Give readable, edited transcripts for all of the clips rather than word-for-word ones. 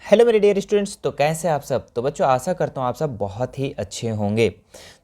Hello मेरे dear students, तो कैसे आप सब। तो बच्चों आशा करता हूँ आप सब बहुत ही अच्छे होंगे।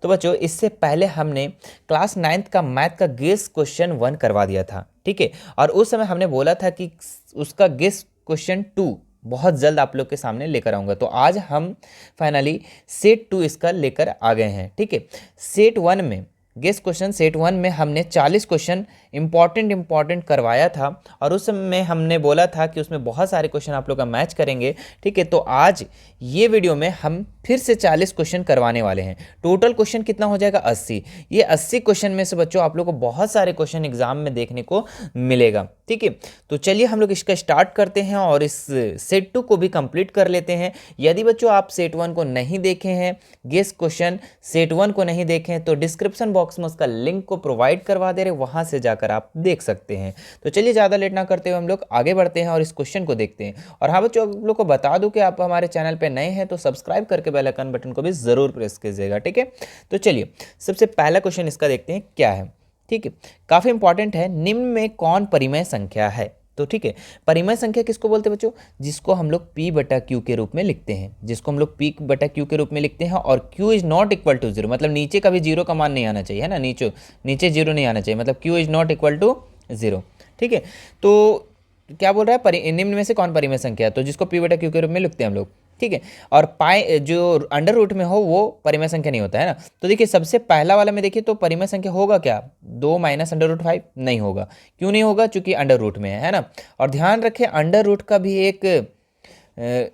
तो बच्चों इससे पहले हमने क्लास 9th का मैथ का गेस क्वेश्चन 1 करवा दिया था, ठीक है। और उस समय हमने बोला था कि उसका गेस क्वेश्चन 2 बहुत जल्द आप लोग के सामने लेकर आऊँगा। तो आज हम फाइनली सेट 2 इसका लेकर आ गए हैं, ठीक है। सेट 1 में गेस क्वेश्चन सेट 1 में हमने 40 क्वेश्चन इंपॉर्टेंट करवाया था और उस समय हमने बोला था कि उसमें बहुत सारे क्वेश्चन आप लोग का मैच करेंगे, ठीक है। तो आज ये वीडियो में हम फिर से 40 क्वेश्चन करवाने वाले हैं। टोटल क्वेश्चन कितना हो जाएगा 80। ये 80 क्वेश्चन में से बच्चों आप लोग को बहुत सारे क्वेश्चन एग्जाम में देखने को मिलेगा, ठीक है। तो चलिए हम लोग इसका स्टार्ट करते हैं और इस सेट 2 को भी कंप्लीट कर लेते हैं। यदि बच्चों आप सेट 1 को नहीं देखे हैं, गेस क्वेश्चन सेट 1 को नहीं देखे हैं, तो डिस्क्रिप्शन बॉक्स में उसका लिंक को प्रोवाइड करवा दे रहे, वहां से जाकर आप देख सकते हैं। तो चलिए ज़्यादा लेट ना करते हुए हम लोग आगे बढ़ते हैं और इस क्वेश्चन को देखते हैं। और हाँ बच्चों, आप लोग को बता दूं कि आप हमारे चैनल पे नए हैं तो सब्सक्राइब करके बेल आइकन बटन को भी ज़रूर प्रेस कीजिएगा, ठीक है। तो चलिए सबसे पहला क्वेश्चन इसका देखते हैं क्या है, ठीक है। काफ़ी इंपॉर्टेंट है। निम्न में कौन परिमेय संख्या है? तो ठीक है, परिमेय संख्या किसको बोलते हैं बच्चों? जिसको हम लोग P बटा Q के रूप में लिखते हैं, जिसको हम लोग P बटा Q के रूप में लिखते हैं। और Q is not equal to 0, मतलब नीचे कभी जीरो का मान नहीं आना चाहिए, है ना। नीचे जीरो नहीं आना चाहिए, मतलब Q is not equal to 0, ठीक है। तो क्या बोल रहा है, निम्न में से कौन परिमेय संख्या है? तो जिसको P बटा Q के रूप में लिखते हैं हम लोग, ठीक है। और पाई जो अंडर रूट में हो वो परिमेय संख्या नहीं होता है ना। तो देखिए सबसे पहला वाला में देखिए तो परिमेय संख्या होगा क्या? 2 माइनस अंडर रूट 5 नहीं होगा। क्यों नहीं होगा? चूंकि अंडर रूट में है ना। और ध्यान रखें अंडर रूट का भी एक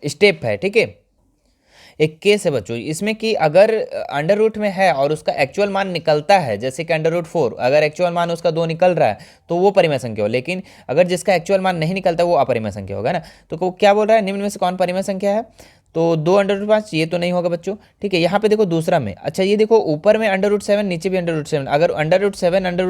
स्टेप है, ठीक है, एक केस है बच्चों इसमें कि अगर अंडर रूट में है और उसका एक्चुअल मान निकलता है, जैसे कि अंडर रूट 4, अगर एक्चुअल मान उसका 2 निकल रहा है तो वो परिमेय संख्या हो। लेकिन अगर जिसका एक्चुअल मान नहीं निकलता वो अपरिमेय संख्या होगा ना। तो क्या बोल रहा है, निम्न में से कौन परिमेय संख्या है? तो 2 अंडर रूट 5 ये तो नहीं होगा बच्चों, ठीक है। यहाँ पे देखो दूसरा में, अच्छा ये देखो ऊपर में अंडर रूट 7 नीचे भी अंडर रूट 7, अगर अंडर रूट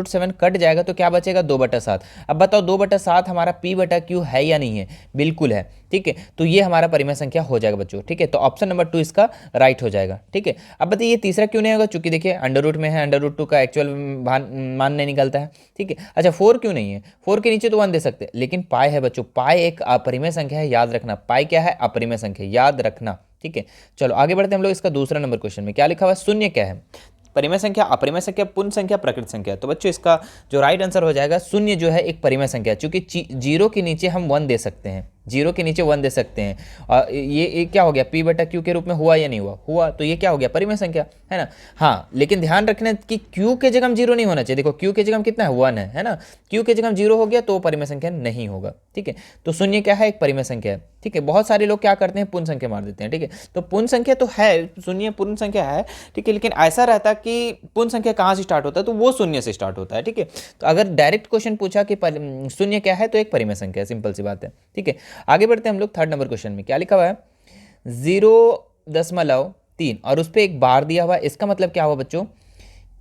7 कट जाएगा तो क्या बचेगा? 2/7। अब बताओ 2/7 हमारा P बटा Q है या नहीं है? बिल्कुल है, ठीक है। तो ये हमारा परिमेय संख्या हो जाएगा बच्चों, ठीक है। तो ऑप्शन नंबर 2 इसका राइट हो जाएगा, ठीक है। अब बताइए तीसरा क्यों नहीं होगा? चूंकि देखिए अंडर रूट में है, अंडर रूट 2 का एक्चुअल मान नहीं निकलता है, ठीक है। अच्छा 4 क्यों नहीं है? 4 के नीचे तो 1 दे सकते हैं, लेकिन पाई है बच्चों, पाई एक अपरिमेय संख्या है, याद रखना। पाई क्या है? अपरिमेय संख्या, याद रखना, ठीक है। चलो आगे बढ़ते हैं हम लोग। इसका दूसरा नंबर क्वेश्चन में क्या लिखा हुआ है? शून्य क्या है? परिमेय संख्या, अपरिमेय संख्या, पूर्ण संख्या, प्रकृत संख्या। तो बच्चों इसका जो राइट आंसर हो जाएगा शून्य जो है एक परिमेय संख्या, क्योंकि जीरो के नीचे हम 1 दे सकते हैं, जीरो के नीचे 1 दे सकते हैं। और ये क्या हो गया? P बटा Q के रूप में हुआ या नहीं हुआ? हुआ, तो ये क्या हो गया? परिमेय संख्या, है ना। हाँ लेकिन ध्यान रखना कि Q के जगह हम जीरो नहीं होना चाहिए। देखो Q के जगह कितना है? 1 है ना। Q के जगह जीरो हो गया तो परिमेय संख्या नहीं होगा, ठीक है। तो शून्य क्या है? एक परिमेय संख्या है, ठीक है। बहुत सारे लोग क्या करते हैं, पूर्ण संख्या मार देते हैं, ठीक है। तो पूर्ण संख्या तो है, शून्य पूर्ण संख्या है, ठीक है। लेकिन ऐसा रहता कि पूर्ण संख्या कहाँ से स्टार्ट होता है? तो वो शून्य से स्टार्ट होता है, ठीक है। तो अगर डायरेक्ट क्वेश्चन पूछा कि शून्य क्या है, तो एक परिमेय संख्या है, सिंपल सी बात है, ठीक है। आगे बढ़ते हैं हम लोग। थर्ड नंबर क्वेश्चन में क्या लिखा हुआ है? 0.3 और उस पर एक बार दिया हुआ है। इसका मतलब क्या हुआ बच्चों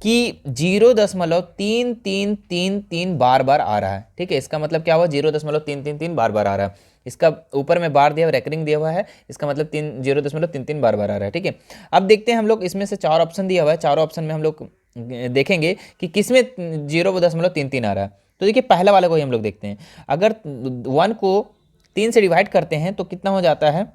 कि 0.3333 बार बार आ रहा है, ठीक है। इसका मतलब क्या हुआ? 0.333 बार बार आ रहा है। इसका ऊपर में बार दिया हुआ, रेकरिंग दिया हुआ है, इसका मतलब 0.33 बार बार आ रहा है, ठीक है। अब देखते हैं हम लोग, इसमें से 4 ऑप्शन दिया हुआ है, चारों ऑप्शन में हम लोग देखेंगे कि किसमें 0.33 आ रहा है। तो देखिए पहला वाला को ही हम लोग देखते हैं। अगर 1 को 3 से डिवाइड करते हैं तो कितना हो जाता है?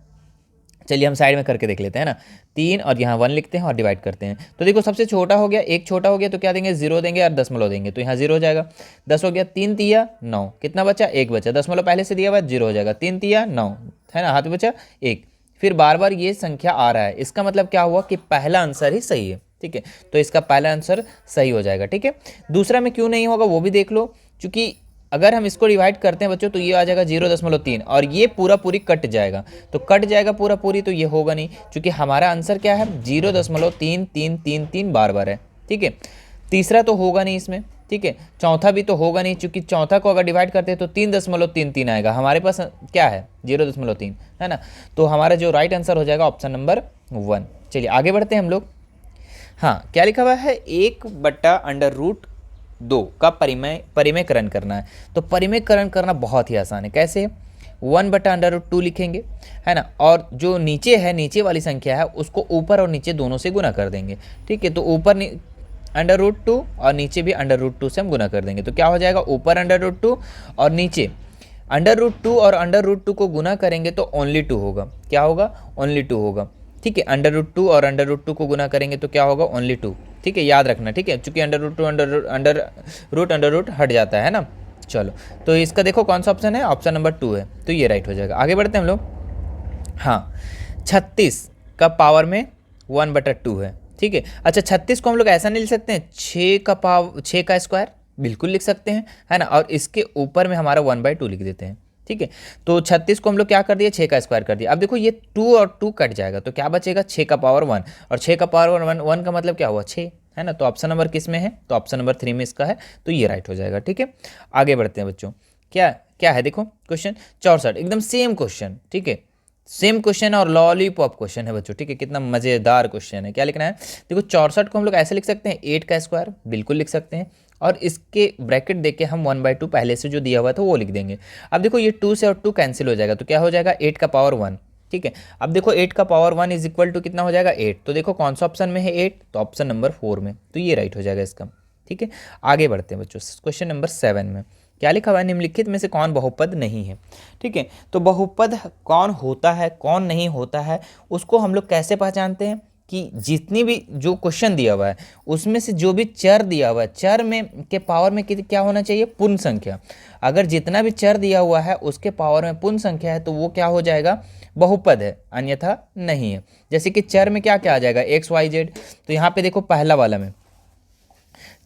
चलिए हम साइड में करके देख लेते हैं ना। 3 और यहाँ 1 लिखते हैं और डिवाइड करते हैं। तो देखो सबसे छोटा हो गया, एक छोटा हो गया, तो क्या देंगे? 0 देंगे और दशमलव देंगे, तो यहाँ 0 हो जाएगा। 10 हो गया, 3 तिया 9, कितना बचा? 1 बचा। दशमलव पहले से दिया हुआ 0 हो जाएगा, 3 तिया 9, है ना, हाथ में बचा 1। फिर बार बार ये संख्या आ रहा है, इसका मतलब क्या हुआ कि पहला आंसर ही सही है, ठीक है। तो इसका पहला आंसर सही हो जाएगा, ठीक है। दूसरा में क्यों नहीं होगा वो भी देख लो, क्योंकि अगर हम इसको डिवाइड करते हैं बच्चों तो ये आ जाएगा 0.3 और ये पूरा पूरी कट जाएगा, तो कट जाएगा पूरा पूरी, तो ये होगा नहीं, क्योंकि हमारा आंसर क्या है? 0.3333 बार बार है, ठीक है। तीसरा तो होगा नहीं इसमें, ठीक है। चौथा भी तो होगा नहीं, क्योंकि चौथा को अगर डिवाइड करते हैं तो 3.33 आएगा। हमारे पास क्या है? 0.3, है ना। तो हमारा जो राइट आंसर हो जाएगा ऑप्शन नंबर 1। चलिए आगे बढ़ते हैं हम लोग। हाँ क्या लिखा हुआ है? 1/√2 का परिमेयकरण करना है। तो परिमेयकरण करना बहुत ही आसान है। कैसे? 1/√2 लिखेंगे, है ना। और जो नीचे है, नीचे वाली संख्या है, उसको ऊपर और नीचे दोनों से गुना कर देंगे, ठीक है। तो ऊपर √2 और नीचे भी √2 से हम गुना कर देंगे, तो क्या हो जाएगा? ऊपर √2 और नीचे अंडर रूट 2 और अंडर रूट 2 को गुना करेंगे तो ओनली 2 होगा। क्या होगा? ओनली 2 होगा। ठीक है, अंडर रूट 2 और अंडर रूट 2 को गुना करेंगे तो क्या होगा? ओनली 2। ठीक है, याद रखना। ठीक है, चूंकि अंडर रूट अंडर रूट हट जाता है ना। चलो, तो इसका देखो कौन सा ऑप्शन है? ऑप्शन नंबर 2 है, तो ये राइट हो जाएगा। आगे बढ़ते हैं हम लोग। हाँ, 36 का पावर में 1/2 है। ठीक है, अच्छा 36 को हम लोग ऐसा नहीं लिख सकते हैं 6 का स्क्वायर? बिल्कुल लिख सकते हैं, है ना। और इसके ऊपर में हमारा 1/2 लिख देते हैं। ठीक है, तो 36 को हम लोग क्या कर दिए? 6 का स्क्वायर कर दिया। अब देखो ये 2 और 2 कट जाएगा तो क्या बचेगा? 6 का पावर 1, और 6 का पावर 1 का मतलब क्या हुआ? 6, है ना। तो ऑप्शन नंबर किस में है? तो ऑप्शन नंबर 3 में इसका है, तो ये राइट हो जाएगा। ठीक है, आगे बढ़ते हैं बच्चों। क्या क्या है देखो क्वेश्चन 64, एकदम सेम क्वेश्चन। ठीक है, सेम क्वेश्चन और लॉलीपॉप क्वेश्चन है बच्चों। ठीक है, कितना मज़ेदार क्वेश्चन है। क्या लिखना है? देखो 64 को हम लोग ऐसे लिख सकते हैं 8 का स्क्वायर, बिल्कुल लिख सकते हैं। और इसके ब्रैकेट देके हम 1/2 पहले से जो दिया हुआ था वो लिख देंगे। अब देखो ये 2 से और 2 कैंसिल हो जाएगा तो क्या हो जाएगा? 8 का पावर 1। ठीक है, अब देखो 8 का पावर 1 इज इक्वल टू कितना हो जाएगा? 8। तो देखो कौन सा ऑप्शन में है 8? तो ऑप्शन नंबर 4 में, तो ये राइट हो जाएगा इसका। ठीक है, आगे बढ़ते हैं बच्चों। क्वेश्चन नंबर 7 में क्या लिखा हुआ है? निम्नलिखित में से कौन बहुपद नहीं है? ठीक है, तो बहुपद कौन होता है कौन नहीं होता है उसको हम लोग कैसे पहचानते हैं? कि जितनी भी जो क्वेश्चन दिया हुआ है उसमें से जो भी चर दिया हुआ है, चर में के पावर में क्या होना चाहिए? पूर्ण संख्या। अगर जितना भी चर दिया हुआ है उसके पावर में पूर्ण संख्या है तो वो क्या हो जाएगा? बहुपद है, अन्यथा नहीं है। जैसे कि चर में क्या क्या आ जाएगा? XYZ। तो यहाँ पे देखो पहला वाला में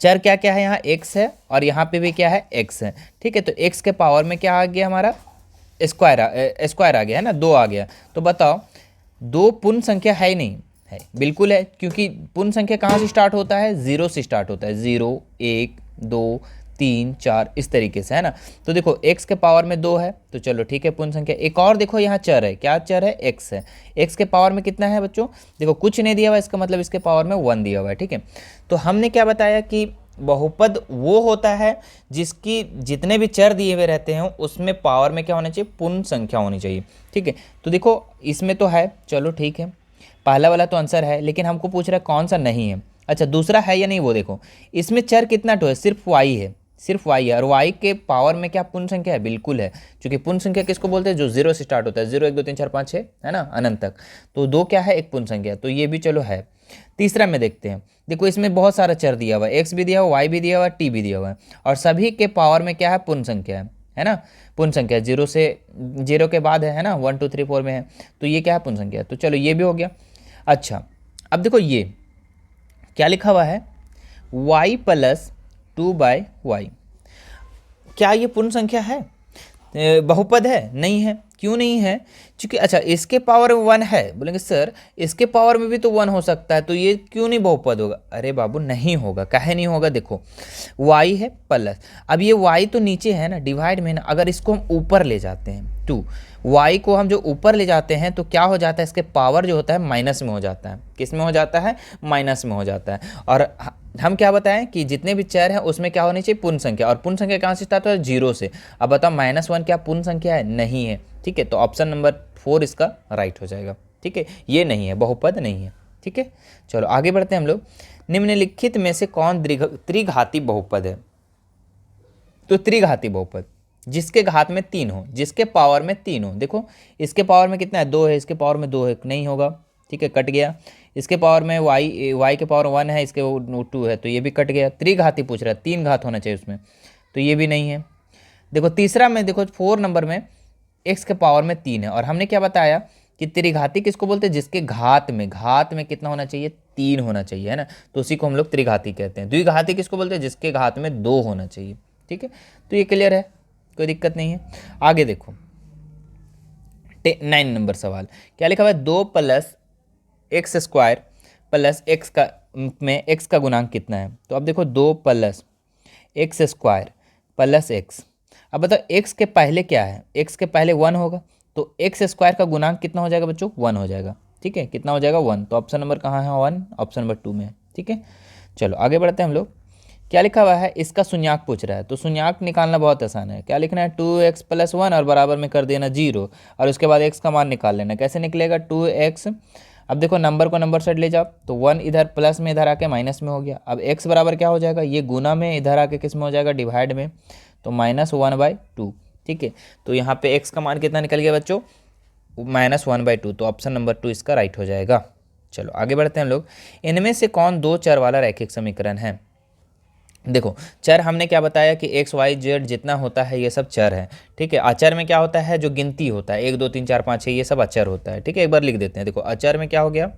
चर क्या क्या है? यहाँ x है और यहाँ पे भी क्या है? x है। ठीक है, तो x के पावर में क्या आ गया? हमारा स्क्वायर आ गया, है ना, 2 आ गया। तो बताओ 2 पूर्ण संख्या है ही नहीं? है, बिल्कुल है, क्योंकि पूर्ण संख्या कहाँ से स्टार्ट होता है? 0 से स्टार्ट होता है। 0 1 2 3 4 इस तरीके से, है ना। तो देखो x के पावर में 2 है तो चलो ठीक है, पूर्ण संख्या। एक और देखो यहाँ चर है, क्या चर है? x है। x के पावर में कितना है बच्चों? देखो कुछ नहीं दिया हुआ, इसका मतलब इसके पावर में 1 दिया हुआ है। ठीक है, तो हमने क्या बताया कि बहुपद वो होता है जिसकी जितने भी चर दिए हुए रहते हैं उसमें पावर में क्या होना चाहिए? पूर्ण संख्या होनी चाहिए। ठीक है, तो देखो इसमें तो है, चलो ठीक है, पहला वाला तो आंसर है, लेकिन हमको पूछ रहा है कौन सा नहीं है। अच्छा, दूसरा है या नहीं वो देखो। इसमें चर कितना तो है? सिर्फ y है, सिर्फ y है। और y के पावर में क्या पूर्ण संख्या है? बिल्कुल है, क्योंकि पूर्ण संख्या किसको बोलते हैं? जो 0 से स्टार्ट होता है। 0 1 2 3 4 5 6, है ना, अनंत तक। तो 2 क्या है? एक पूर्ण संख्या, तो ये भी चलो है। तीसरा में देखते हैं। देखो इसमें बहुत सारा चर दिया हुआ है, x भी दिया हुआ, y भी दिया हुआ, t भी दिया हुआ है, और सभी के पावर में क्या है? पूर्ण संख्या है ना। पूर्ण संख्या 0 से 0 के बाद है ना, 1 2 3 4 में है, तो ये क्या है? पूर्ण संख्या। तो चलो ये भी हो गया। अच्छा, अब देखो ये क्या लिखा हुआ है? y + 2/y। क्या ये पूर्ण संख्या है? बहुपद है? नहीं है। क्यों नहीं है? क्योंकि अच्छा इसके पावर में 1 है, बोलेंगे सर इसके पावर में भी तो 1 हो सकता है, तो ये क्यों नहीं बहुपद होगा? अरे बाबू नहीं होगा। काहे नहीं होगा? देखो y है प्लस, अब ये y तो नीचे है ना, डिवाइड में ना, अगर इसको हम ऊपर ले जाते हैं 2, y को हम जो ऊपर ले जाते हैं तो क्या हो जाता है? इसके पावर जो होता है माइनस में हो जाता है। किस में हो जाता है? माइनस में हो जाता है। और हम क्या बताएं कि जितने भी चर हैं उसमें क्या होनी चाहिए? पूर्ण संख्या। और पूर्ण संख्या कहाँ से स्टार्ट होता है? 0 से। अब बताओ -1 क्या पूर्ण संख्या है? नहीं है। ठीक है, तो ऑप्शन नंबर 4 इसका राइट हो जाएगा। ठीक है, ये नहीं है, बहुपद नहीं है। ठीक है, चलो आगे बढ़ते हैं हम लोग। निम्नलिखित में से कौन त्रिघाती बहुपद है? तो त्रिघाती बहुपद जिसके घात में 3 हो, जिसके पावर में 3 हो। देखो इसके पावर में कितना है? 2 है, इसके पावर में 2 है, नहीं होगा। ठीक है, कट गया। इसके पावर में y के पावर 1 है, इसके 2 है, तो ये भी कट गया। त्रिघाती पूछ रहा है, 3 घात होना चाहिए उसमें, तो ये भी नहीं है। देखो तीसरा में देखो 4 नंबर में x के पावर में 3 है, और हमने क्या बताया कि त्रिघाती किसको बोलते हैं? जिसके घात में कितना होना चाहिए? 3 होना चाहिए, है ना, तो उसी को हम लोग त्रिघाती कहते हैं। द्विघाती किसको बोलते हैं? जिसके घात में 2 होना चाहिए। ठीक है, तो ये क्लियर है, कोई दिक्कत नहीं है। आगे देखो 9 नंबर सवाल क्या लिखा हुआ है? 2 + x² + x का में x का गुणांक कितना है? तो अब देखो 2 + x² + x। अब बताओ x के पहले क्या है? x के पहले 1 होगा, तो x² का गुणांक कितना हो जाएगा बच्चों? 1 हो जाएगा। ठीक है, कितना हो जाएगा? 1। तो ऑप्शन नंबर कहाँ है? 1, ऑप्शन नंबर 2 में है। ठीक है, चलो आगे बढ़ते हैं हम लोग। क्या लिखा हुआ है? इसका शून्याक पूछ रहा है, तो शून्याक निकालना बहुत आसान है। क्या लिखना है? 2x + 1 और बराबर में कर देना 0, और उसके बाद x का मान निकाल लेना। कैसे निकलेगा? 2x। अब देखो नंबर को नंबर साइड ले जाओ, तो 1 इधर प्लस में, इधर आके माइनस में हो गया। अब x बराबर क्या हो जाएगा? ये गुना में, इधर आके किस में हो जाएगा? डिवाइड में, तो -1/2। ठीक है। तो यहाँ पे एक्स का मान कितना निकल गया बच्चों, -1/2। तो ऑप्शन नंबर 2 इसका राइट हो जाएगा। चलो आगे बढ़ते हैं हम लोग। इनमें से कौन दो चर वाला रैखिक समीकरण है। देखो चर हमने क्या बताया कि एक्स वाई जेड जितना होता है ये सब चर है, ठीक है। अचर में क्या होता है, जो गिनती होता है 1 2 3 4 5 6 ये सब अचर होता है, ठीक है। एक बार लिख देते हैं। देखो अचर में क्या हो गया,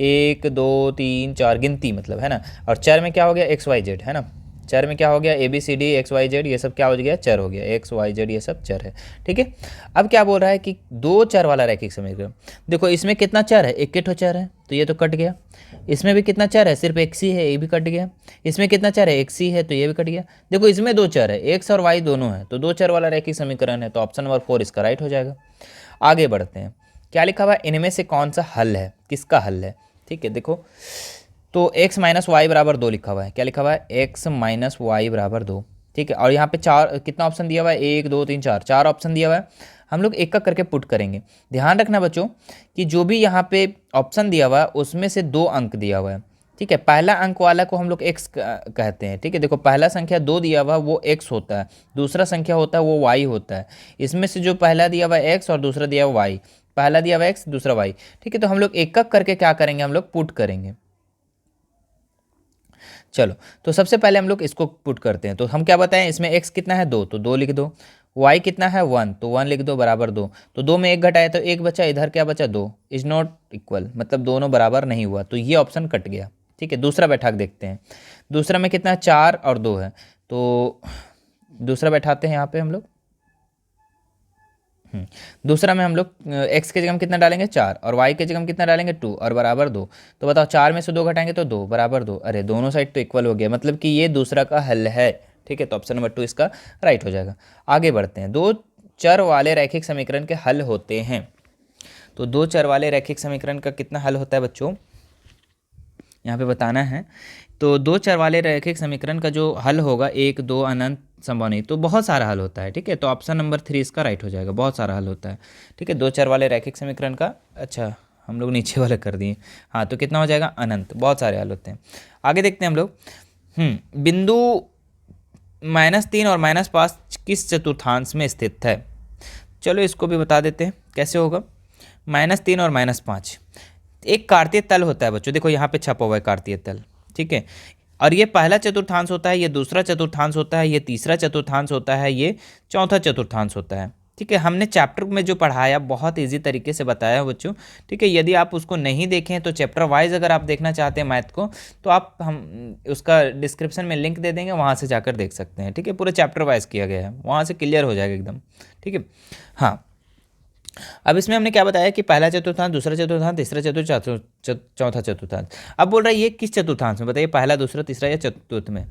1 2 3 4 गिनती मतलब, है ना। और चर में क्या हो गया, एक्स वाई जेड, है ना। चर में क्या हो गया, ABCD एक्स वाई जेड ये सब क्या हो गया, चर हो गया, एक्स वाई जेड ये सब चर है, ठीक है। अब क्या बोल रहा है कि दो चर वाला रैखिक समीकरण। देखो इसमें कितना चर है, एक ठो चर है तो ये तो कट गया। इसमें भी कितना चर है, सिर्फ एक्स ही है, ये भी कट गया। इसमें कितना चर है, एक्स ही है तो ये भी कट गया। देखो इसमें दो चर है, एक्स और वाई दोनों है, तो दो चर वाला रैखिक समीकरण है, तो ऑप्शन नंबर 4 इसका राइट हो जाएगा। आगे बढ़ते हैं। क्या लिखा हुआ है, इनमें से कौन सा हल है, किसका हल है, ठीक है। देखो तो x - y = 2 लिखा हुआ है। क्या लिखा हुआ है, x - y = 2, ठीक है। और यहाँ पे चार कितना ऑप्शन दिया हुआ है, 1 2 3 4, चार ऑप्शन दिया हुआ है। हम लोग एक एक करके पुट करेंगे। ध्यान रखना बच्चों कि जो भी यहाँ पे ऑप्शन दिया हुआ है उसमें से 2 अंक दिया हुआ है, ठीक है। पहला अंक वाला को हम लोग x कहते हैं, ठीक है। देखो पहला संख्या 2 दिया हुआ वो x होता है, दूसरा संख्या होता है वो y होता है। इसमें से जो पहला दिया हुआ है x और दूसरा दिया हुआ y, पहला दिया हुआ x दूसरा y, ठीक है। तो हम लोग एक एक करके क्या करेंगे, हम लोग पुट करेंगे। चलो तो सबसे पहले हम लोग इसको पुट करते हैं। तो हम क्या बताएं, इसमें x कितना है 2 तो 2 लिख दो, y कितना है 1 तो 1 लिख दो बराबर 2। तो 2 में 1 घटाया तो 1 बचा, इधर क्या बचा 2, इज नॉट इक्वल, मतलब दोनों बराबर नहीं हुआ, तो ये ऑप्शन कट गया, ठीक है। दूसरा बैठा के देखते हैं। दूसरा में कितना है, 4 और 2 है, तो दूसरा बैठाते हैं यहाँ पे हम लोग। दूसरा में हम लोग x के जगह में कितना डालेंगे 4 और y के जगह में कितना डालेंगे 2 और बराबर 2। तो बताओ 4 में से 2 घटाएंगे तो 2 बराबर 2। अरे दोनों साइड तो इक्वल हो गया, मतलब कि ये दूसरा का हल है, ठीक है। तो ऑप्शन नंबर 2 इसका राइट हो जाएगा। आगे बढ़ते हैं। दो चर वाले रैखिक समीकरण के हल होते हैं। तो दो चर वाले रैखिक समीकरण का कितना हल होता है बच्चों, यहाँ पे बताना है। तो दो चर वाले रैखिक समीकरण का जो हल होगा 1 2 अनंत संभव नहीं, तो बहुत सारा हल होता है, ठीक है। तो ऑप्शन नंबर 3 इसका राइट हो जाएगा, बहुत सारा हल होता है, ठीक है। दो चर वाले रैखिक समीकरण का, अच्छा हम लोग नीचे वाले कर दिए, हाँ। तो कितना हो जाएगा, अनंत, बहुत सारे हल होते हैं। आगे देखते हैं हम लोग। बिंदु -3 और -5 किस चतुर्थांश में स्थित है। चलो इसको भी बता देते हैं कैसे होगा। -3 और -5 एक कार्तीय तल होता है बच्चों, देखो यहाँ पे छपा हुआ है कार्तीय तल, ठीक है। और ये पहला चतुर्थांश होता है, ये दूसरा चतुर्थांश होता है, ये तीसरा चतुर्थांश होता है, ये चौथा चतुर्थांश होता है, ठीक है। हमने चैप्टर में जो पढ़ाया बहुत इजी तरीके से बताया बच्चों, ठीक है। यदि आप उसको नहीं देखें तो चैप्टर वाइज अगर आप देखना चाहते हैं मैथ को, तो आप हम उसका डिस्क्रिप्शन में लिंक दे देंगे, वहाँ से जाकर देख सकते हैं, ठीक है। पूरे चैप्टर वाइज किया गया है, वहाँ से क्लियर हो जाएगा एकदम, ठीक है। हाँ अब इसमें हमने क्या बताया कि पहला चतुर्थांश, दूसरा चतुर्थांश, तीसरा चतुर्थांश, चौथा चतुर्थांश। अब बोल रहा है ये किस चतुर्थांश में, बताइए पहला दूसरा तीसरा या चतुर्थ में।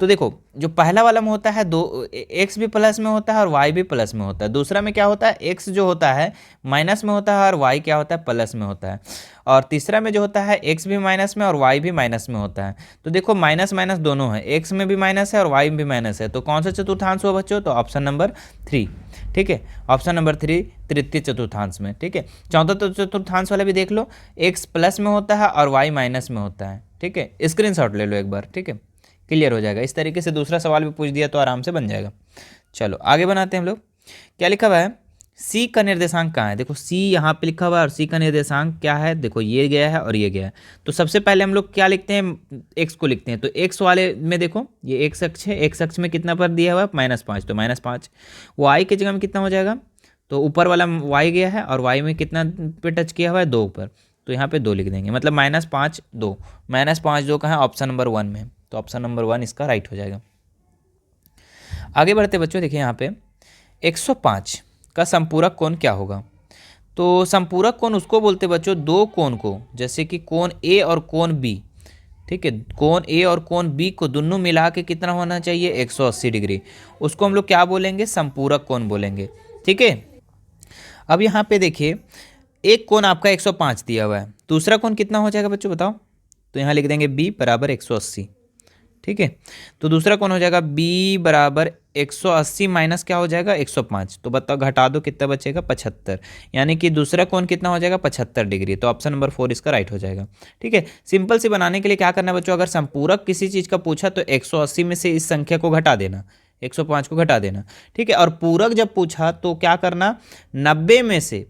तो देखो जो पहला वाला में होता है दो, एक्स भी प्लस में होता है और वाई भी प्लस में होता है। दूसरा में क्या होता है, एक्स जो होता है माइनस में होता है और वाई क्या होता है, प्लस में होता है। और तीसरा में जो होता है एक्स भी माइनस में और वाई भी माइनस में होता है। तो देखो माइनस माइनस दोनों है, एक्स में भी माइनस है और वाई में भी माइनस है, तो कौन सा चतुर्थांश हुआ बच्चों, तो ऑप्शन नंबर 3, ठीक है। ऑप्शन नंबर 3 तृतीय चतुर्थांश में, ठीक है। चौथा चतुर्थांश वाला भी देख लो, एक्स प्लस में होता है और वाई माइनस में होता है, ठीक है। स्क्रीनशॉट ले लो एक बार, ठीक है, क्लियर हो जाएगा। इस तरीके से दूसरा सवाल भी पूछ दिया तो आराम से बन जाएगा। चलो आगे बनाते हैं हम लोग। क्या लिखा हुआ है, सी का निर्देशांक कहाँ है। देखो सी यहाँ पे लिखा हुआ है और सी का निर्देशांक क्या है, देखो ये गया है और ये गया है। तो सबसे पहले हम लोग क्या लिखते हैं, एक्स को लिखते हैं। तो एक्स वाले में देखो ये एक्स अक्ष है, एक्स अक्ष में कितना पर दिया हुआ है -5, तो -5। वाई के जगह में कितना हो जाएगा, तो ऊपर वाला वाई गया है और वाई में कितना पे टच किया हुआ है 2 ऊपर, तो यहाँ पे 2 लिख देंगे, मतलब -5 2, -5 2 का है ऑप्शन नंबर 1 में, तो ऑप्शन नंबर 1 इसका राइट हो जाएगा। आगे बढ़ते बच्चों, देखिए यहाँ पे 105 का संपूरक कोण क्या होगा। तो संपूरक कोण उसको बोलते बच्चों दो कोण को, जैसे कि कोण ए और कोण बी, ठीक है। कोण ए और कोण बी को दोनों मिला के कितना होना चाहिए, 180 डिग्री, उसको हम लोग क्या बोलेंगे, संपूरक कोण बोलेंगे, ठीक है। अब यहाँ पे देखिए एक कोण आपका 105 दिया हुआ है, दूसरा कोण कितना हो जाएगा बच्चों बताओ, तो यहाँ लिख देंगे b = 180, ठीक है। तो दूसरा कौन हो जाएगा, b = 180 माइनस क्या हो जाएगा 105, तो बताओ घटा दो कितना बचेगा 75, यानी कि दूसरा कौन कितना हो जाएगा 75 डिग्री, तो ऑप्शन नंबर 4 इसका राइट हो जाएगा, ठीक है। सिंपल से बनाने के लिए क्या करना है बच्चों, अगर संपूरक किसी चीज़ का पूछा तो 180 में से इस संख्या को घटा देना, 105 को घटा देना, ठीक है। और पूरक जब पूछा तो क्या करना, 90 में से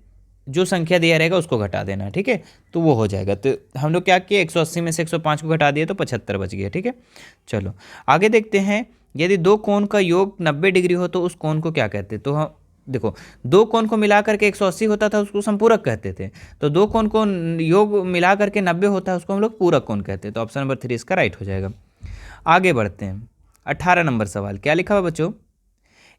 जो संख्या दिया रहेगा उसको घटा देना, ठीक है। तो वो हो जाएगा। तो हम लोग क्या किए, 180 में से 105 को घटा दिए तो 75 बच गया, ठीक है। चलो आगे देखते हैं, यदि दो कोण का योग 90 डिग्री हो तो उस कोण को क्या कहते हैं। तो हम देखो, दो कोण को मिला करके 180 होता था, उसको संपूरक कहते थे। तो दो कोण को योग मिला करके 90 होता है, उसको हम लोग पूरक कोण कहते हैं। तो ऑप्शन नंबर 3 इसका राइट हो जाएगा। आगे बढ़ते हैं, 18 नंबर सवाल क्या लिखा हुआ बच्चों,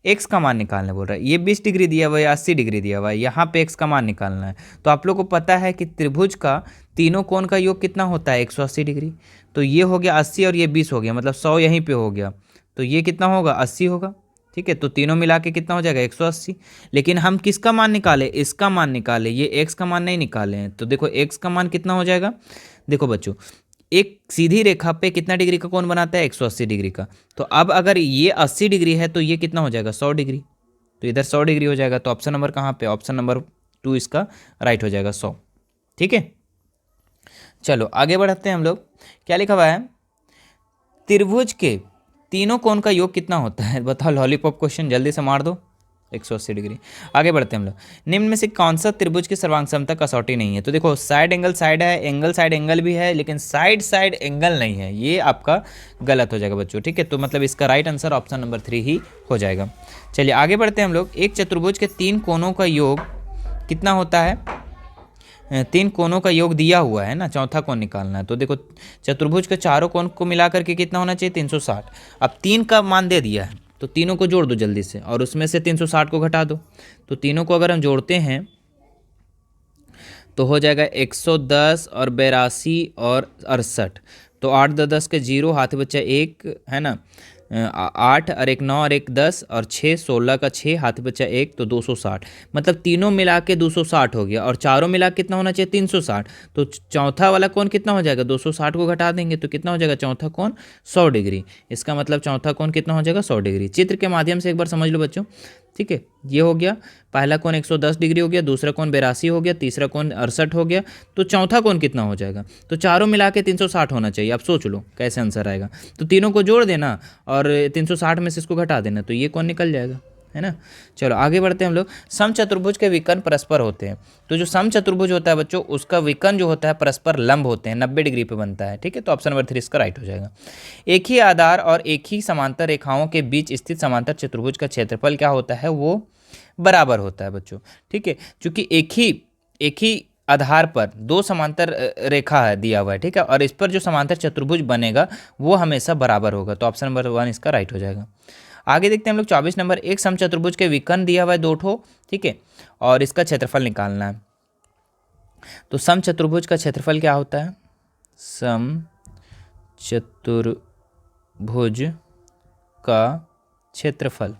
एक्स का मान निकालने बोल रहा है। ये 20 डिग्री दिया हुआ है, 80 डिग्री दिया हुआ है, यहाँ पे एक्स का मान निकालना है। तो आप लोग को पता है कि त्रिभुज का तीनों कोण का योग कितना होता है, 180 डिग्री। तो ये हो गया 80 और ये 20 हो गया, मतलब 100 यहीं पे हो गया। तो ये कितना होगा, 80 होगा, ठीक है। तो तीनों मिला के कितना हो जाएगा, 180। लेकिन हम किसका मान निकाले, इसका मान निकाले, ये एक्स का मान नहीं निकाले हैं। तो देखो एक्स का मान कितना हो जाएगा, देखो बच्चों, एक सीधी रेखा पे कितना डिग्री का कोण बनाता है, 180 डिग्री का। तो अब अगर ये 80 डिग्री है तो ये कितना हो जाएगा, 100 डिग्री। तो इधर 100 डिग्री हो जाएगा। तो ऑप्शन नंबर कहाँ पे, ऑप्शन नंबर 2 इसका राइट हो जाएगा, 100, ठीक है। चलो आगे बढ़ते हैं हम लोग, क्या लिखा हुआ है, त्रिभुज के तीनों कोण का योग कितना होता है, बताओ। लॉलीपॉप क्वेश्चन जल्दी से मार दो, 180 डिग्री। आगे बढ़ते हैं हम लोग, निम्न में से कौन सा त्रिभुज की सर्वांग समता कसौटी नहीं है। तो देखो साइड एंगल साइड है, एंगल साइड एंगल भी है, लेकिन साइड साइड एंगल नहीं है, ये आपका गलत हो जाएगा बच्चों, ठीक है। तो मतलब इसका राइट आंसर ऑप्शन नंबर 3 ही हो जाएगा। चलिए आगे बढ़ते हैं हम लोग, एक चतुर्भुज के 3 कोणों का योग कितना होता है, 3 कोणों का योग दिया हुआ है ना, चौथा कोण निकालना है। तो देखो चतुर्भुज के चारों कोण को मिला करके कितना होना चाहिए, 360। अब 3 का मान दे दिया है तो तीनों को जोड़ दो जल्दी से, और उसमें से 360 को घटा दो। तो तीनों को अगर हम जोड़ते हैं तो हो जाएगा 110 और 82 और 68। तो 8 10 के 0, हाथ बच्चा 1 है ना, 8 और 1 9 और 1 10 और 6 16 का 6, हाथ बच्चा 1, तो 260। मतलब तीनों मिला के 260 हो गया, और चारों मिला के कितना होना चाहिए, 360। तो चौथा वाला कोण कितना हो जाएगा, 260 को घटा देंगे तो कितना हो जाएगा, चौथा कोण 100 डिग्री। इसका मतलब चौथा कोण कितना हो जाएगा, 100 डिग्री। चित्र के माध्यम से एक बार समझ लो बच्चों, ठीक है। ये हो गया, पहला कोण 110 डिग्री हो गया, दूसरा कोण 82 हो गया, तीसरा कोण 68 हो गया। तो चौथा कोण कितना हो जाएगा, तो चारों मिला के 360 होना चाहिए। अब सोच लो कैसे आंसर आएगा। तो तीनों को जोड़ देना और 360 में से इसको घटा देना, तो ये कोण निकल जाएगा, है ना। चलो आगे बढ़ते हैं हम लोग, समचतुर्भुज के विकर्ण परस्पर होते हैं। तो जो समचतुर्भुज होता है बच्चों, उसका विकर्ण जो होता है परस्पर लंब होते हैं, 90 डिग्री पे बनता है, ठीक है। तो ऑप्शन नंबर 3 इसका राइट हो जाएगा। एक ही आधार और एक ही समांतर रेखाओं के बीच स्थित समांतर चतुर्भुज का क्षेत्रफल क्या होता है, वो बराबर होता है बच्चों, ठीक है। क्योंकि एक ही आधार पर दो समांतर रेखा है दिया हुआ है, ठीक है, और इस पर जो समांतर चतुर्भुज बनेगा वो हमेशा बराबर होगा। तो ऑप्शन नंबर 1 इसका राइट हो जाएगा। आगे देखते हैं हम लोग 24 नंबर, एक समचतुर्भुज के विकर्ण दिया हुआ है 2 ठो, ठीक है, और इसका क्षेत्रफल निकालना है। तो समचतुर्भुज का क्षेत्रफल क्या होता है, समचतुर्भुज का क्षेत्रफल।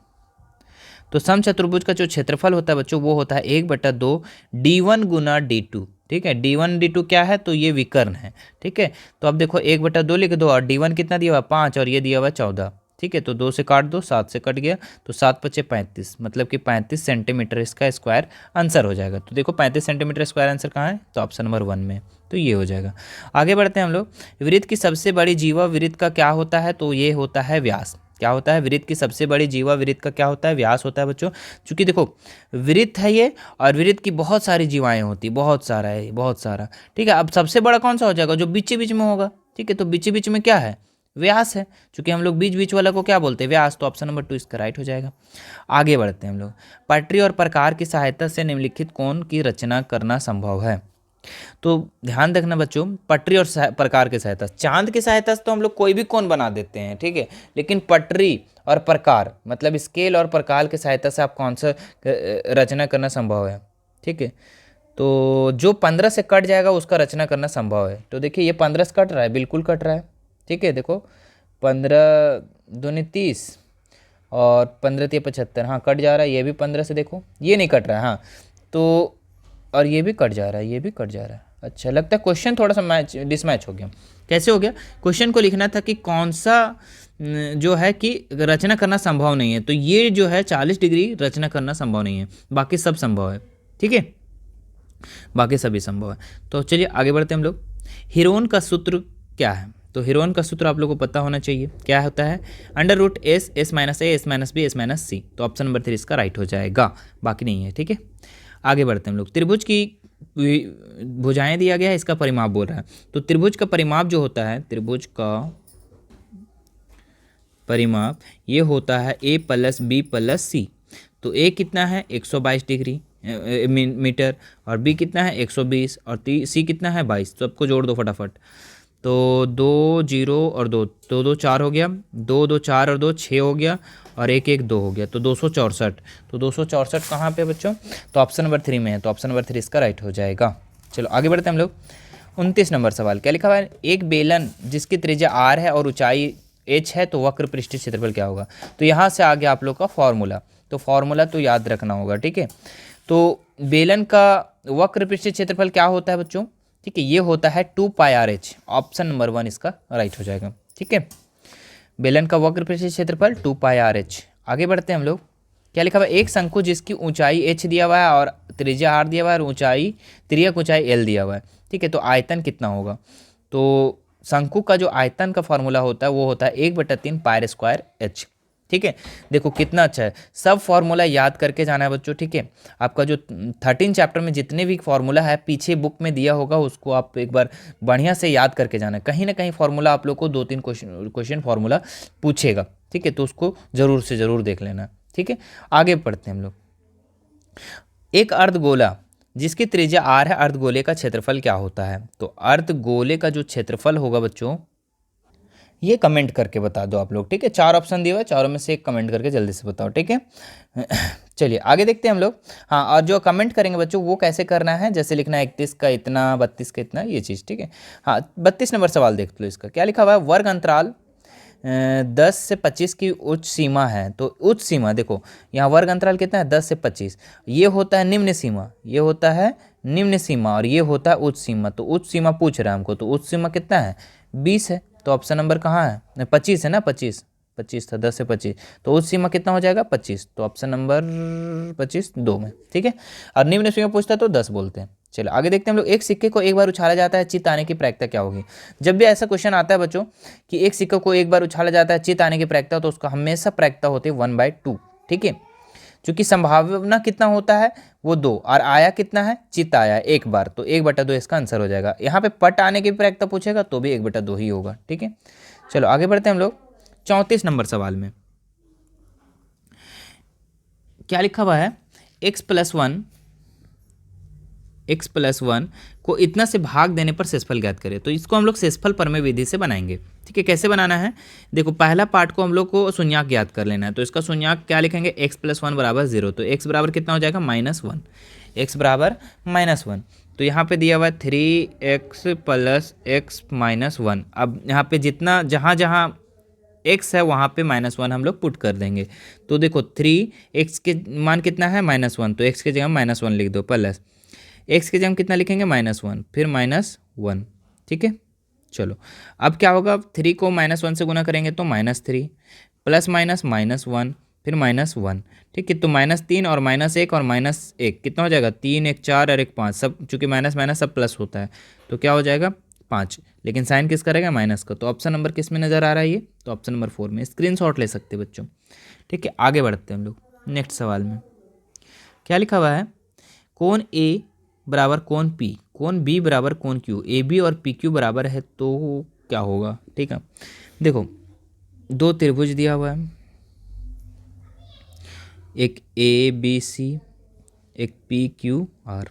तो समचतुर्भुज का जो क्षेत्रफल होता है बच्चों, वो होता है 1/2 d1 गुना d2, ठीक है। d1 d2 क्या है, तो ये विकर्ण है, ठीक है। तो अब देखो 1/2 लिख दो, और d1 कितना दिया हुआ 5 और ये दिया हुआ 14, ठीक है। तो 2 से काट दो, 7 से कट गया, तो 7 × 5 = 35, मतलब कि 35 सेंटीमीटर इसका स्क्वायर आंसर हो जाएगा। तो देखो 35 सेंटीमीटर स्क्वायर आंसर कहाँ है, तो ऑप्शन नंबर 1 में, तो ये हो जाएगा। आगे बढ़ते हैं हम लोग, वृत्त की सबसे बड़ी जीवा वृत्त का क्या होता है, तो ये होता है व्यास। क्या होता है, वृत्त की सबसे बड़ी जीवा वृत्त का क्या होता है, व्यास होता है बच्चों। चूंकि देखो वृत्त है ये, और वृत्त की बहुत सारी जीवाएं होती, बहुत सारा है, बहुत सारा, ठीक है। अब सबसे बड़ा कौन सा हो जाएगा, जो बीच बीच में होगा, ठीक है। तो बीच बीच में क्या है, व्यास है। चूंकि हम लोग बीच बीच वाला को क्या बोलते हैं, व्यास। तो ऑप्शन नंबर 2 इसका राइट हो जाएगा। आगे बढ़ते हैं हम लोग, पटरी और प्रकार की सहायता से निम्नलिखित कोण की रचना करना संभव है। तो ध्यान रखना बच्चों, पटरी और प्रकार की सहायता, चांद की सहायता से तो हम लोग कोई भी कोण बना देते हैं, ठीक है। लेकिन पटरी और प्रकार मतलब स्केल और प्रकार की सहायता से आप कौन सा रचना करना संभव है, ठीक है। तो जो 15 से कट जाएगा उसका रचना करना संभव है। तो देखिए ये 15 से कट रहा है, बिल्कुल कट रहा है, ठीक है। देखो 15 दूनी 30 और 15 × 75, हाँ कट जा रहा है। ये भी 15 से, देखो ये नहीं कट रहा है, हाँ। तो और ये भी कट जा रहा है, ये भी कट जा रहा है। अच्छा, लगता है क्वेश्चन थोड़ा सा डिसमैच हो गया। कैसे हो गया, क्वेश्चन को लिखना था कि कौन सा जो है कि रचना करना संभव नहीं है। तो ये जो है 40 डिग्री रचना करना संभव नहीं है, बाकी सब संभव है, ठीक है, बाकी सभी संभव है। तो चलिए आगे बढ़ते हैं हम लोग, हीरोन का सूत्र क्या है। तो हेरोन का सूत्र आप लोगों को पता होना चाहिए, क्या होता है, under root S, S minus A, S minus B, S minus C. तो ऑप्शन नंबर 3 इसका राइट हो जाएगा, बाकी नहीं है। ठीक है, आगे बढ़ते हैं हम लोग। त्रिभुज की भुजाएं दिया गया है, इसका परिमाप बोल रहा है। तो त्रिभुज का परिमाप जो होता है, त्रिभुज का परिमाप ये होता है a प्लस बी प्लस सी। तो a कितना है 122 डिग्री मीटर, और b कितना है 120, और c कितना है 22। तो सबको जोड़ दो फटाफट। तो 2 0 और 2, 2 2 4 हो गया, 2 2 4 और 2 6 हो गया, और 1 1 2 हो गया, तो 264। तो 264 कहाँ पे बच्चों, तो ऑप्शन नंबर 3 में है। तो ऑप्शन नंबर 3 इसका राइट हो जाएगा। चलो आगे बढ़ते हैं हम लोग। 29 नंबर सवाल क्या लिखा हुआ है, एक बेलन जिसकी त्रिज्या r है और ऊंचाई h है, तो वक्र पृष्ठीय क्षेत्रफल क्या होगा। तो यहाँ से आ गया आप लोग का फॉर्मूला, तो फॉर्मूला तो याद रखना होगा। ठीक है, तो बेलन का वक्र पृष्ठीय क्षेत्रफल क्या होता है बच्चों, ठीक है, ये होता है 2πrh। ऑप्शन नंबर 1 इसका राइट हो जाएगा। ठीक है, बेलन का वक्र पृष्ठीय क्षेत्रफल 2πrh। आगे बढ़ते हैं हम लोग। क्या लिखा हुआ है, एक शंकु जिसकी ऊंचाई h दिया हुआ है और त्रिज्या r दिया हुआ है, और ऊंचाई तिर्यक ऊंचाई l दिया हुआ है। ठीक है, तो आयतन कितना होगा, तो शंकु का जो आयतन का फॉर्मूला होता है वो होता है 1/3 पाई स्क्वायर h। ठीक है, देखो कितना अच्छा है, सब फॉर्मूला याद करके जाना है बच्चों। ठीक है, आपका जो 13 चैप्टर में जितने भी फॉर्मूला है पीछे बुक में दिया होगा, उसको आप एक बार बढ़िया से याद करके जाना है। कहीं ना कहीं फॉर्मूला आप लोग को 2-3 क्वेश्चन फॉर्मूला पूछेगा। ठीक है, तो उसको ज़रूर से ज़रूर देख लेना। ठीक है, आगे पढ़ते हैं हम लोग। एक अर्धगोला जिसकी त्रिज्या r है, अर्धगोले का क्षेत्रफल क्या होता है। तो अर्धगोले का जो क्षेत्रफल होगा बच्चों, ये कमेंट करके बता दो आप लोग। ठीक है, 4 ऑप्शन दिया हुआ है, चारों में से एक कमेंट करके जल्दी से बताओ। ठीक है, चलिए आगे देखते हैं हम लोग। हाँ, और जो कमेंट करेंगे बच्चों वो कैसे करना है, जैसे लिखना है 31 का इतना, 32 का इतना, ये चीज़। ठीक है, हाँ 32 नंबर सवाल देख लो। इसका क्या लिखा हुआ है, वर्ग अंतराल 10 से 25 की उच्च सीमा है। तो उच्च सीमा देखो, यहाँ वर्ग अंतराल कितना है 10 से 25, ये होता है निम्न सीमा, ये होता है निम्न सीमा, और ये होता है उच्च सीमा। तो उच्च सीमा पूछ रहा है हमको, तो उच्च सीमा कितना है 20 है। तो ऑप्शन नंबर कहाँ है, 25 है ना, 25 था, 10 से 25, तो उच्च सीमा कितना हो जाएगा 25। तो ऑप्शन नंबर 25 2 में। ठीक है, और निम्न सीमा पूछता है तो 10 बोलते हैं। चलो आगे देखते हैं हम लोग। एक सिक्के को एक बार उछाला जाता है, चित्त आने की प्रायिकता क्या होगी। जब भी ऐसा क्वेश्चन आता है बच्चों कि एक सिक्के को एक बार उछाला जाता है, चित्त आने की प्रायिकता, तो उसका हमेशा प्रायिकता होती है 1/2। ठीक है, क्योंकि संभावना कितना होता है वो 2, और आया कितना है, चित्त आया एक बार, तो 1/2 इसका आंसर हो जाएगा। यहाँ पे पट आने की प्रायिकता पूछेगा तो भी 1/2 ही होगा। ठीक है, चलो आगे बढ़ते हैं हम लोग। 34 नंबर सवाल में क्या लिखा हुआ है, x+1 को इतना से भाग देने पर शेषफल ज्ञात करें। तो इसको हम लोग शेषफल प्रमेय विधि से बनाएंगे। ठीक है, कैसे बनाना है, देखो पहला पार्ट को हम लोग को शून्याक ज्ञात कर लेना है। तो इसका शून्याक क्या लिखेंगे, x+1 बराबर 0। तो x बराबर कितना हो जाएगा -1, x बराबर -1। तो यहाँ पे दिया हुआ है 3x + x - 1। अब यहाँ पे जितना जहाँ जहाँ x है वहाँ पे -1 हम लोग पुट कर देंगे। तो देखो 3x के मान कितना है -1, तो x के जगह -1 लिख दो, प्लस x के जगह कितना लिखेंगे -1, फिर -1। ठीक है, चलो अब क्या होगा, 3 को -1 से गुना करेंगे तो -3, प्लस माइनस -1, फिर -1। ठीक है, तो -3 और -1 और -1 कितना हो जाएगा, 3 1 4 और 1 5, सब चूँकि माइनस माइनस सब प्लस होता है, तो क्या हो जाएगा 5। लेकिन साइन किस करेगा, माइनस का। तो ऑप्शन नंबर किस में नज़र आ रहा है ये, तो ऑप्शन नंबर 4 में। स्क्रीनशॉट ले सकते हैं बच्चों। ठीक है, आगे बढ़ते हैं हम लोग नेक्स्ट सवाल में। क्या लिखा हुआ है, कोण A बराबर कोण P, कोण B बराबर कोण Q, AB और PQ बराबर है तो क्या होगा। ठीक है, देखो 2 त्रिभुज दिया हुआ है, एक ABC, एक PQR।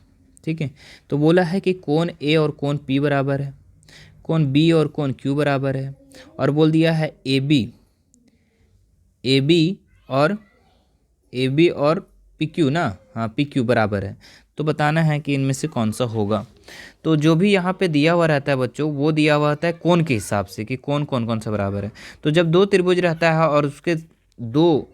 ठीक है, तो बोला है कि कोण A और कोण P बराबर है, कोण B और कोण Q बराबर है, और बोल दिया है AB और PQ ना, हाँ PQ बराबर है। तो बताना है कि इनमें से कौन सा होगा। तो जो भी यहाँ पे दिया हुआ रहता है बच्चों, वो दिया हुआ रहता है कोण के हिसाब से कि कौन सा बराबर है। तो जब 2 त्रिभुज रहता है और उसके 2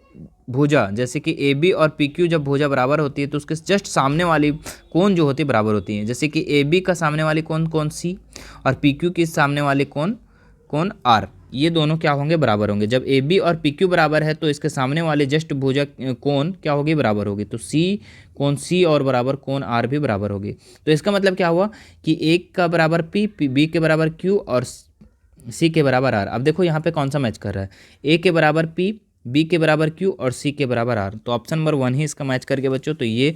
भुजा, जैसे कि AB और PQ जब भुजा बराबर होती है तो उसके जस्ट सामने वाली कोण जो होती है बराबर होती है। जैसे कि AB का सामने वाली कोण C और PQ की सामने वाली कोण R, ये दोनों क्या होंगे, बराबर होंगे। जब AB और PQ बराबर है तो इसके सामने वाले जस्ट भुजा कोण क्या होगी, बराबर होगी। तो कोण C और बराबर कोण R भी बराबर होगी। तो इसका मतलब क्या हुआ कि एक का बराबर P, B के बराबर Q और सी के बराबर आर। अब देखो यहाँ पे कौन सा मैच कर रहा है, ए के बराबर पी, बी के बराबर क्यू और सी के बराबर आर। तो ऑप्शन नंबर 1 ही इसका मैच करके बच्चों। तो ये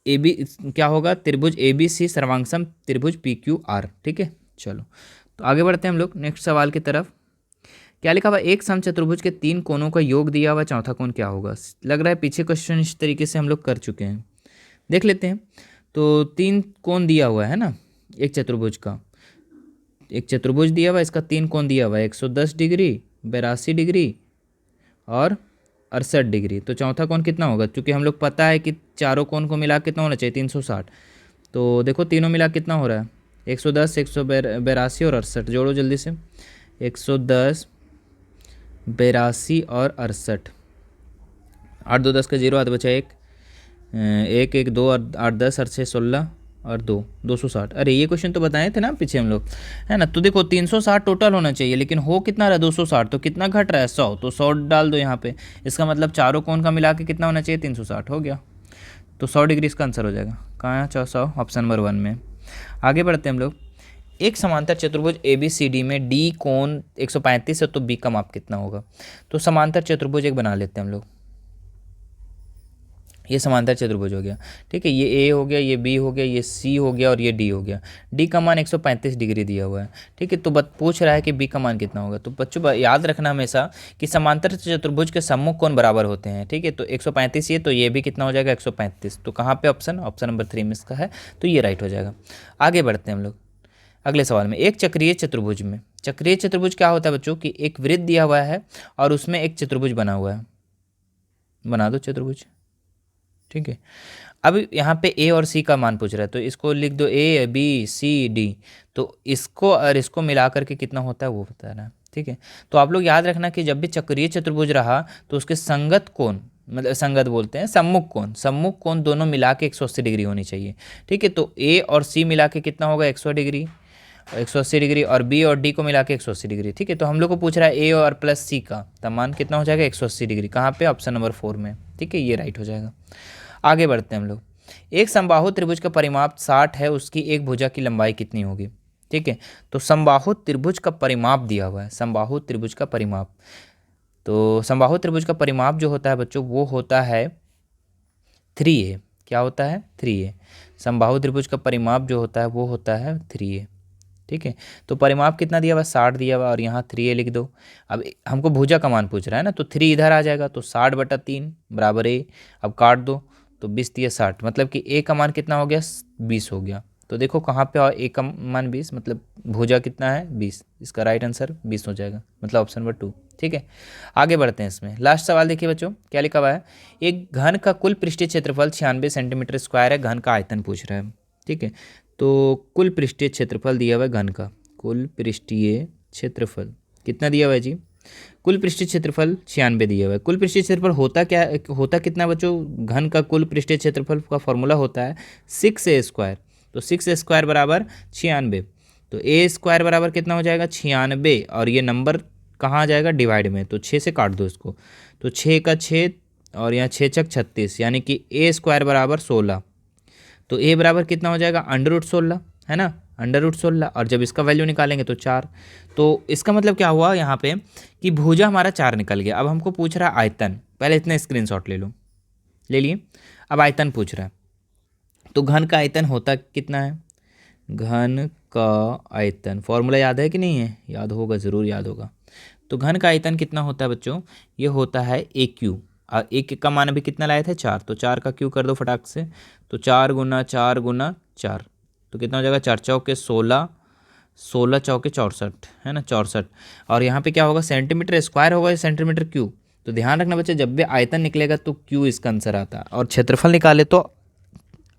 ए बी क्या होगा, त्रिभुज ए बी सी सर्वांगसम त्रिभुज पी क्यू आर। ठीक है, चलो तो आगे बढ़ते हैं हम लोग नेक्स्ट सवाल की तरफ। क्या लिखा हुआ, एक समचतुर्भुज के 3 कोनों का योग दिया हुआ, चौथा कोण क्या होगा। लग रहा है पीछे क्वेश्चन इस तरीके से हम लोग कर चुके हैं, देख लेते हैं। तो 3 कोण दिया हुआ है ना एक चतुर्भुज का, एक चतुर्भुज दिया हुआ, इसका 3 कोण दिया हुआ है, 110 डिग्री, 82 डिग्री और 68 डिग्री। तो चौथा कोण कितना होगा, क्योंकि हम लोग पता है कि चारों कोण को मिला कितना होना चाहिए 360। तो देखो तीनों मिला कितना हो रहा है 110, 182 और 68। जोड़ो जल्दी से, 110, 82 और 68। 8 2 10 का 0 हाथ बचा 1, 1 1 2 और 8 10 और 6 16 और 2 260। अरे ये क्वेश्चन तो बताए थे ना पीछे हम लोग, है ना। तो देखो 360 टोटल होना चाहिए, लेकिन हो कितना रहा 260, तो कितना घट रहा है 100, तो 100 डाल दो यहाँ पे। इसका मतलब चारों कोण का मिला के कितना होना चाहिए 360, हो गया। तो 100 डिग्री इसका आंसर हो जाएगा। कहाँ है 100, ऑप्शन नंबर 1 में। आगे बढ़ते हैं हम लोग। एक समांतर चतुर्भुज ए बी सी डी में डी कोण 135 है, तो बी का माप कितना होगा। तो समांतर चतुर्भुज एक बना लेते हैं हम लोग। ये समांतर चतुर्भुज हो गया, ठीक है। ये ए हो गया, ये बी हो गया, ये सी हो गया और ये डी हो गया। डी का मान 135 डिग्री दिया हुआ है, ठीक है। तो पूछ रहा है कि बी का मान कितना होगा। तो बच्चों याद रखना हमेशा कि समांतर चतुर्भुज के सम्मुख कोण बराबर होते हैं, ठीक है। तो 135 ये, तो ये भी कितना हो जाएगा 135। तो कहाँ पे ऑप्शन नंबर 3 में इसका है, तो ये राइट हो जाएगा। आगे बढ़ते हैं हम लोग अगले सवाल में। एक चक्रीय चतुर्भुज में, चक्रीय चतुर्भुज क्या होता है बच्चों कि एक वृत्त दिया हुआ है और उसमें एक चतुर्भुज बना हुआ है। बना दो चतुर्भुज, ठीक है। अब यहाँ पे ए और सी का मान पूछ रहा है, तो इसको लिख दो ए बी सी डी। तो इसको और इसको मिला करके कितना होता है वो बता रहा है, ठीक है। तो आप लोग याद रखना कि जब भी चक्रीय चतुर्भुज रहा तो उसके संगत कोण, मतलब संगत बोलते हैं सम्मुख कोण दोनों मिला के 180 डिग्री होनी चाहिए, ठीक है। तो ए और सी मिला के कितना होगा 100 डिग्री, 180 डिग्री, और बी और डी को मिला के 180 डिग्री, ठीक है। तो हम लोग को पूछ रहा है ए और प्लस सी का मान कितना हो जाएगा 180 डिग्री। कहाँ पे, ऑप्शन नंबर 4 में, ठीक है। ये राइट हो जाएगा। आगे बढ़ते हैं हम लोग। एक समबाहु त्रिभुज का परिमाप 60 है, उसकी एक भुजा की लंबाई कितनी होगी, ठीक है। तो समबाहु त्रिभुज का परिमाप दिया हुआ है, समबाहु त्रिभुज का परिमाप। तो समबाहु त्रिभुज का परिमाप जो होता है बच्चों वो होता है 3a। क्या होता है 3a। समबाहु त्रिभुज का परिमाप जो होता है वो होता है 3a, ठीक है। तो परिमाप कितना दिया हुआ 60 दिया हुआ और यहाँ 3a लिख दो। अब हमको भुजा का मान पूछ रहा है ना, तो 3 इधर आ जाएगा, तो 60/3 बराबर a। अब काट दो, तो 20 3 60, मतलब कि a का मान कितना हो गया 20 हो गया। तो देखो कहाँ पे a का मान 20, मतलब भुजा कितना है 20। इसका राइट आंसर 20 हो जाएगा, मतलब ऑप्शन नंबर 2, ठीक है। आगे बढ़ते हैं इसमें। लास्ट सवाल देखिए बच्चों क्या लिखा हुआ है। एक घन का कुल पृष्ठीय क्षेत्रफल 96 सेंटीमीटर स्क्वायर है, घन का आयतन पूछ रहा है, ठीक है। तो कुल पृष्ठीय क्षेत्रफल दिया हुआ है घन का, कुल पृष्ठीय क्षेत्रफल कितना दिया हुआ है जी, कुल पृष्ठीय क्षेत्रफल 96 दिया हुआ है। कुल पृष्ठीय क्षेत्रफल होता कितना बच्चों, घन का कुल पृष्ठीय क्षेत्रफल का फॉर्मूला होता है 6a²। तो 6a² बराबर 96, तो a² बराबर कितना हो जाएगा 96, और ये नंबर कहाँ आ जाएगा डिवाइड में, तो 6 से काट दो इसको, तो 6 का 6 और यहाँ 6 छक 36, यानी कि a² बराबर 16। तो a बराबर कितना हो जाएगा √16, है ना, √16। और जब इसका वैल्यू निकालेंगे तो 4। तो इसका मतलब क्या हुआ यहाँ पे कि भुजा हमारा 4 निकल गया। अब हमको पूछ रहा है आयतन, पहले इतना स्क्रीनशॉट ले लो, ले लिए। अब आयतन पूछ रहा है, तो घन का आयतन होता कितना है, घन का आयतन फॉर्मूला याद है कि नहीं है, याद होगा, ज़रूर याद होगा। तो घन का आयतन कितना होता है बच्चों, ये होता है AQ। और एक का मान अभी कितना लाए थे 4, तो 4 का क्यू कर दो फटाक से, तो 4 गुना 4 गुना 4, तो कितना हो जाएगा 4 चौके 16, 16 चौके 64, है ना 64। और यहाँ पे क्या होगा सेंटीमीटर स्क्वायर होगा या सेंटीमीटर क्यूब। तो ध्यान रखना बच्चे, जब भी आयतन निकलेगा तो क्यू इसका आंसर आता है, और क्षेत्रफल निकाले तो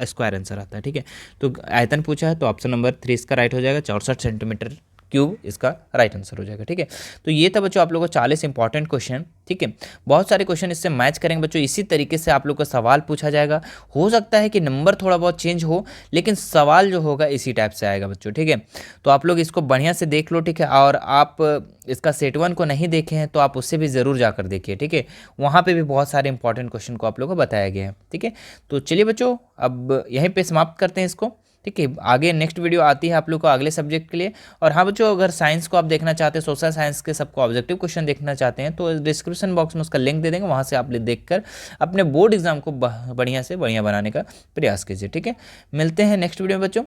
स्क्वायर आंसर आता है, ठीक है। तो आयतन पूछा है तो ऑप्शन नंबर 3 इसका राइट हो जाएगा, 64 सेंटीमीटर क्यूब इसका राइट आंसर हो जाएगा, ठीक है। तो ये था बच्चों आप लोगों को 40 इंपॉर्टेंट क्वेश्चन, ठीक है। बहुत सारे क्वेश्चन इससे मैच करेंगे बच्चों, इसी तरीके से आप लोग का सवाल पूछा जाएगा। हो सकता है कि नंबर थोड़ा बहुत चेंज हो, लेकिन सवाल जो होगा इसी टाइप से आएगा बच्चों, ठीक है। तो आप लोग इसको बढ़िया से देख लो, ठीक है। और आप इसका सेट 1 को नहीं देखे हैं तो आप उससे भी ज़रूर जाकर देखिए, ठीक है। वहाँ पे भी बहुत सारे इंपॉर्टेंट क्वेश्चन को आप लोगों को बताया गया है, ठीक है। तो चलिए बच्चों अब यहीं पे समाप्त करते हैं इसको, ठीक है। आगे नेक्स्ट वीडियो आती है आप लोग को अगले सब्जेक्ट के लिए। और हाँ बच्चों, अगर साइंस को आप देखना चाहते हैं, सोशल साइंस के सबको ऑब्जेक्टिव क्वेश्चन देखना चाहते हैं, तो डिस्क्रिप्शन बॉक्स में उसका लिंक दे देंगे, वहाँ से आप देखकर अपने बोर्ड एग्जाम को बढ़िया से बढ़िया बनाने का प्रयास कीजिए। ठीक है, मिलते हैं नेक्स्ट वीडियो में बच्चों।